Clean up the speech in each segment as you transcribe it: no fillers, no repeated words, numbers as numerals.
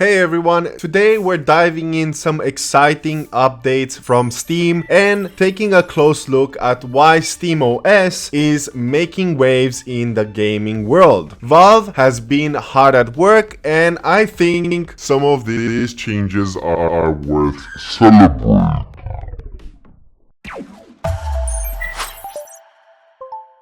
Hey everyone, today we're diving in some exciting updates from Steam and taking a close look at why SteamOS is making waves in the gaming world. Valve has been hard at work and I think Some of these changes are worth celebrating.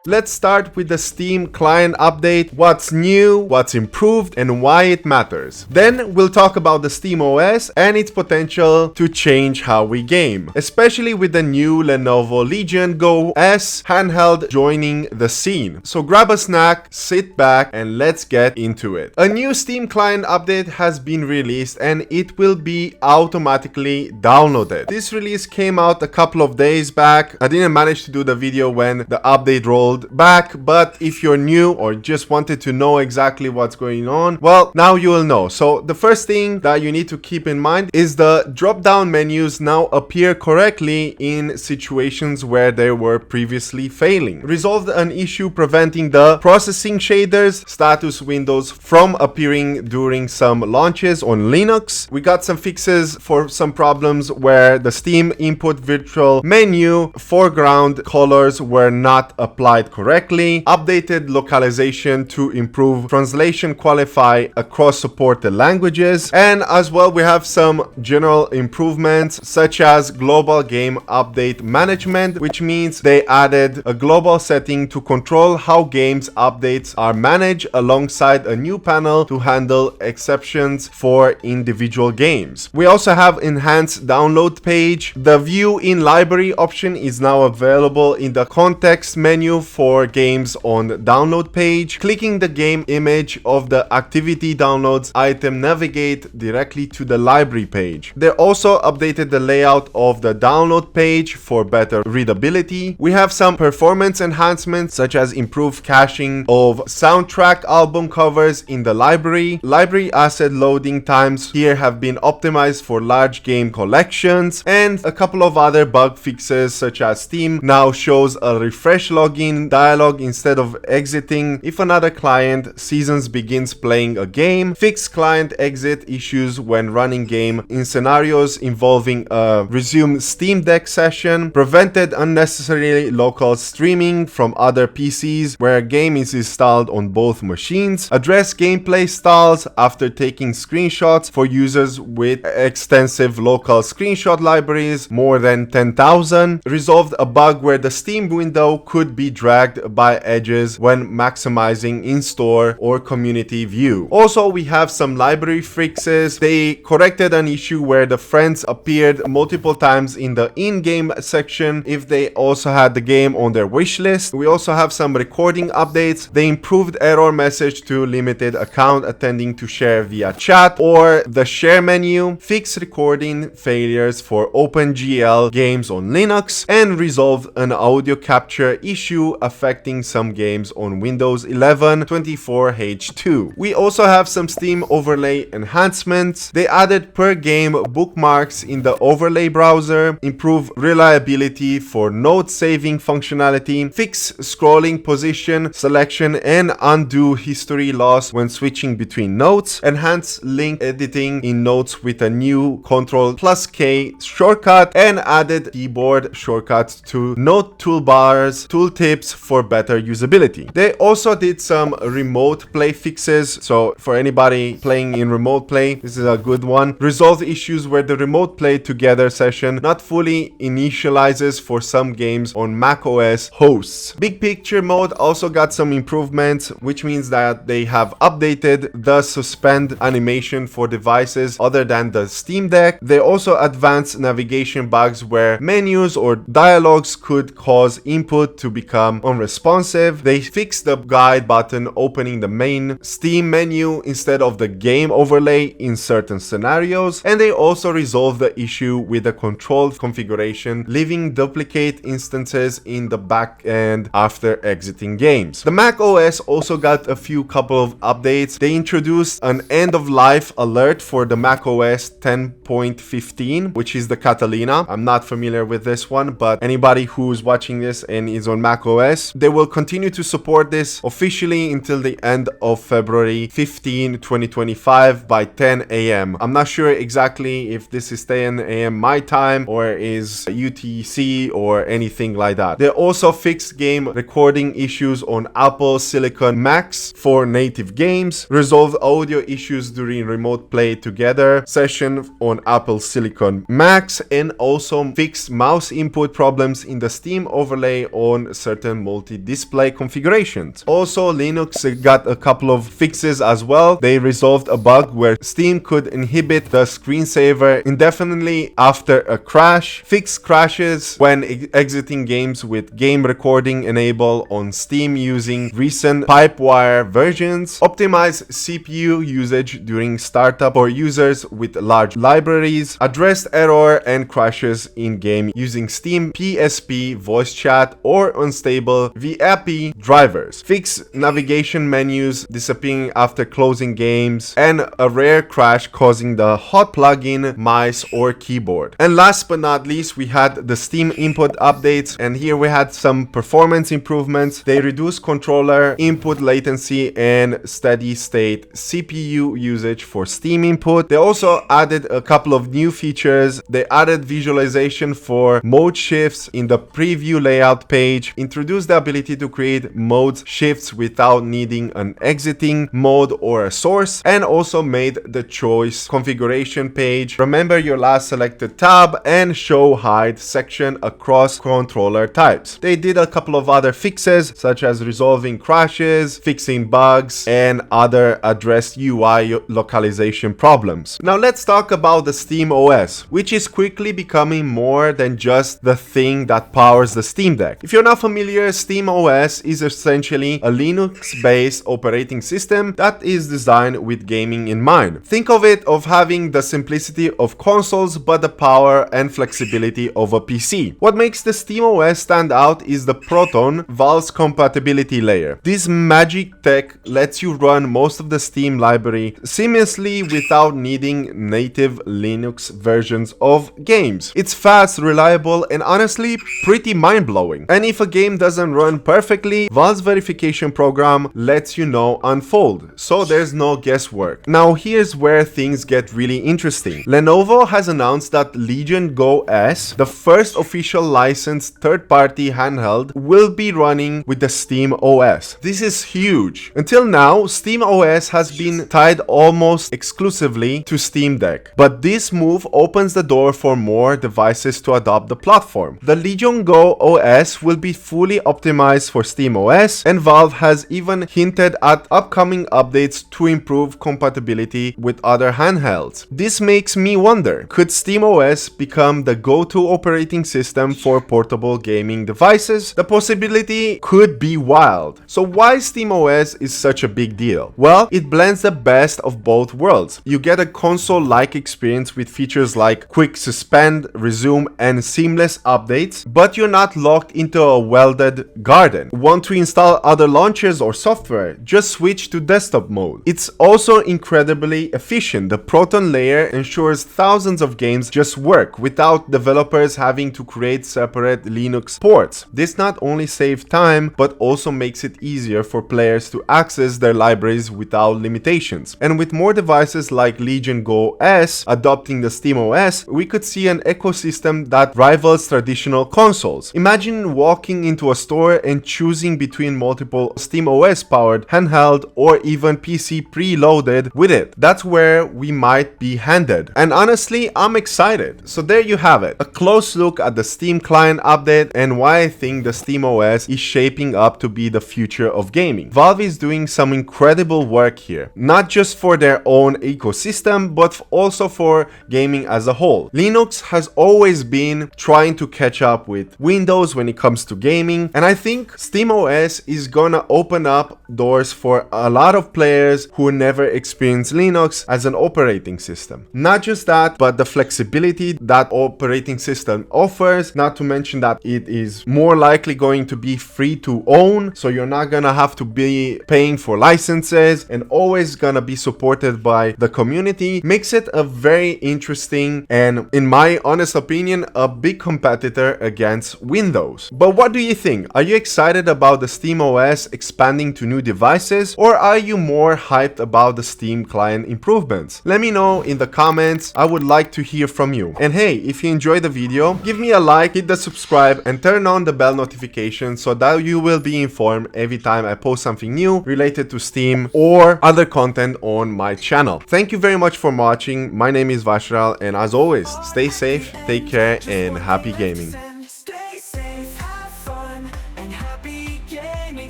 Let's start with the Steam client update, what's new, what's improved, and why it matters. Then we'll talk about the SteamOS and its potential to change how we game, especially with the new Lenovo Legion Go S handheld joining the scene. So grab a snack, sit back, and let's get into it. A new Steam client update has been released and it will be automatically downloaded. This release came out a couple of days back. I didn't manage to do the video when the update rolled back, but if you're new or just wanted to know exactly what's going on, well, now you will know. So the first thing that you need to keep in mind is the drop down menus now appear correctly in situations where they were previously failing. Resolved an issue preventing the processing shaders status windows from appearing during some launches on Linux. We got some fixes for some problems where the Steam input virtual menu foreground colors were not applied correctly, updated localization to improve translation qualify across supported languages, and as well we have some general improvements such as global game update management, which means they added a global setting to control how games updates are managed alongside a new panel to handle exceptions for individual games. We also have enhanced download page. The view in library option is now available in the context menu for games on the download page. Clicking the game image of the activity downloads item navigate directly to the library page. They also updated the layout of the download page for better readability. We have some performance enhancements such as improved caching of soundtrack album covers in the library. Library asset loading times here have been optimized for large game collections, and a couple of other bug fixes such as Steam now shows a refresh login dialog instead of exiting if another client seasons begins playing a game. Fix client exit issues when running game in scenarios involving a resume Steam Deck session. Prevented unnecessarily local streaming from other PCs where a game is installed on both machines. Address gameplay stalls after taking screenshots for users with extensive local screenshot libraries, more than 10,000. Resolved a bug where the Steam window could be dragged by edges when maximizing in-store or community view. Also, we have some library fixes. They corrected an issue where the friends appeared multiple times in the in-game section if they also had the game on their wish list. We also have some recording updates. They improved error message to limited account attending to share via chat or the share menu, fixed recording failures for OpenGL games on Linux, and resolved an audio capture issue affecting some games on Windows 11 24H2. We also have some Steam overlay enhancements. They added per game bookmarks in the overlay browser, improve reliability for note saving functionality, fix scrolling position selection and undo history loss when switching between notes, enhance link editing in notes with a new Ctrl+K shortcut, and added keyboard shortcuts to note toolbars, tooltips for better usability. They also did some remote play fixes, so for anybody playing in remote play, this is a good one. Resolve issues where the remote play together session not fully initializes for some games on macOS hosts. Big picture mode also got some improvements, which means that they have updated the suspend animation for devices other than the Steam Deck. They also advanced navigation bugs where menus or dialogues could cause input to become unresponsive. They fixed the guide button opening the main Steam menu instead of the game overlay in certain scenarios, and they also resolved the issue with the control configuration, leaving duplicate instances in the back end after exiting games. The Mac OS also got a couple of updates. They introduced an end of life alert for the Mac OS 10.15, which is the Catalina. I'm not familiar with this one, but anybody who's watching this and is on Mac OS SteamOS. They will continue to support this officially until the end of February 15, 2025 by 10 a.m. I'm not sure exactly if this is 10 a.m. my time or is UTC or anything like that. They also fixed game recording issues on Apple Silicon Macs for native games, resolved audio issues during remote play together session on Apple Silicon Macs, and also fixed mouse input problems in the Steam overlay on certain multi-display configurations. Also, Linux got a couple of fixes as well. They resolved a bug where Steam could inhibit the screensaver indefinitely after a crash, fixed crashes when exiting games with game recording enabled on Steam using recent Pipewire versions, optimized CPU usage during startup for users with large libraries, addressed error and crashes in-game using Steam PSP voice chat or unstable VAP drivers, fixed navigation menus disappearing after closing games, and a rare crash causing the hot plugin, mice or keyboard. And last but not least, we had the Steam Imput updates, and here we had some performance improvements. They reduced controller input latency and steady state CPU usage for Steam Imput. They also added a couple of new features. They added visualization for mode shifts in the preview layout page, introduced the ability to create mode shifts without needing an exiting mode or a source, and also made the choice configuration page remember your last selected tab and show hide section across controller types. They did a couple of other fixes such as resolving crashes, fixing bugs, and other addressed UI localization problems. Now let's talk about the SteamOS, which is quickly becoming more than just the thing that powers the Steam Deck. If you're not familiar, SteamOS is essentially a Linux-based operating system that is designed with gaming in mind. Think of it of having the simplicity of consoles but the power and flexibility of a PC. What makes the SteamOS stand out is the Proton Valve's compatibility layer. This magic tech lets you run most of the Steam library seamlessly without needing native Linux versions of games. It's fast, reliable, and honestly pretty mind-blowing. And if a game doesn't run perfectly, Valve's verification program lets you know unfold, so there's no guesswork. Now here's where things get really interesting. Lenovo has announced that Legion Go S, the first official licensed third-party handheld, will be running with the SteamOS. This is huge. Until now, SteamOS has been tied almost exclusively to Steam Deck, but this move opens the door for more devices to adopt the platform. The Legion Go OS will be fully optimized for SteamOS, and Valve has even hinted at upcoming updates to improve compatibility with other handhelds. This makes me wonder, could SteamOS become the go-to operating system for portable gaming devices? The possibility could be wild. So why SteamOS is such a big deal? Well, it blends the best of both worlds. You get a console-like experience with features like quick suspend, resume, and seamless updates, but you're not locked into a welded garden. Want to install other launchers or software? Just switch to desktop mode. It's also incredibly efficient. The Proton layer ensures thousands of games just work without developers having to create separate Linux ports. This not only saves time, but also makes it easier for players to access their libraries without limitations. And with more devices like Legion Go S adopting the SteamOS, we could see an ecosystem that rivals traditional consoles. Imagine walking into a store and choosing between multiple SteamOS-powered handheld or even PC preloaded with it. That's where we might be handed. And honestly, I'm excited. So there you have it. A close look at the Steam client update and why I think the SteamOS is shaping up to be the future of gaming. Valve is doing some incredible work here, not just for their own ecosystem, but also for gaming as a whole. Linux has always been trying to catch up with Windows when it comes to gaming, and I think SteamOS is gonna open up doors for a lot of players who never experienced Linux as an operating system. Not just that, but the flexibility that operating system offers, not to mention that it is more likely going to be free to own, so you're not gonna have to be paying for licenses and always gonna be supported by the community, makes it a very interesting and, in my honest opinion, a big competitor against Windows. But what do you think? think? Are you excited about the SteamOS expanding to new devices, or are you more hyped about the Steam client improvements? Let me know in the comments. I would like to hear from you. And hey, if you enjoyed the video, give me a like, hit the subscribe, and turn on the bell notification so that you will be informed every time I post something new related to Steam or other content on my channel. Thank you very much for watching. My name is Vashral, and as always, stay safe, take care, and happy gaming. Stay safe, have fun, and happy gaming.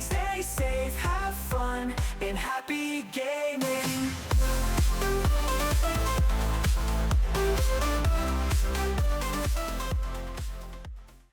Stay safe, have fun, and happy gaming.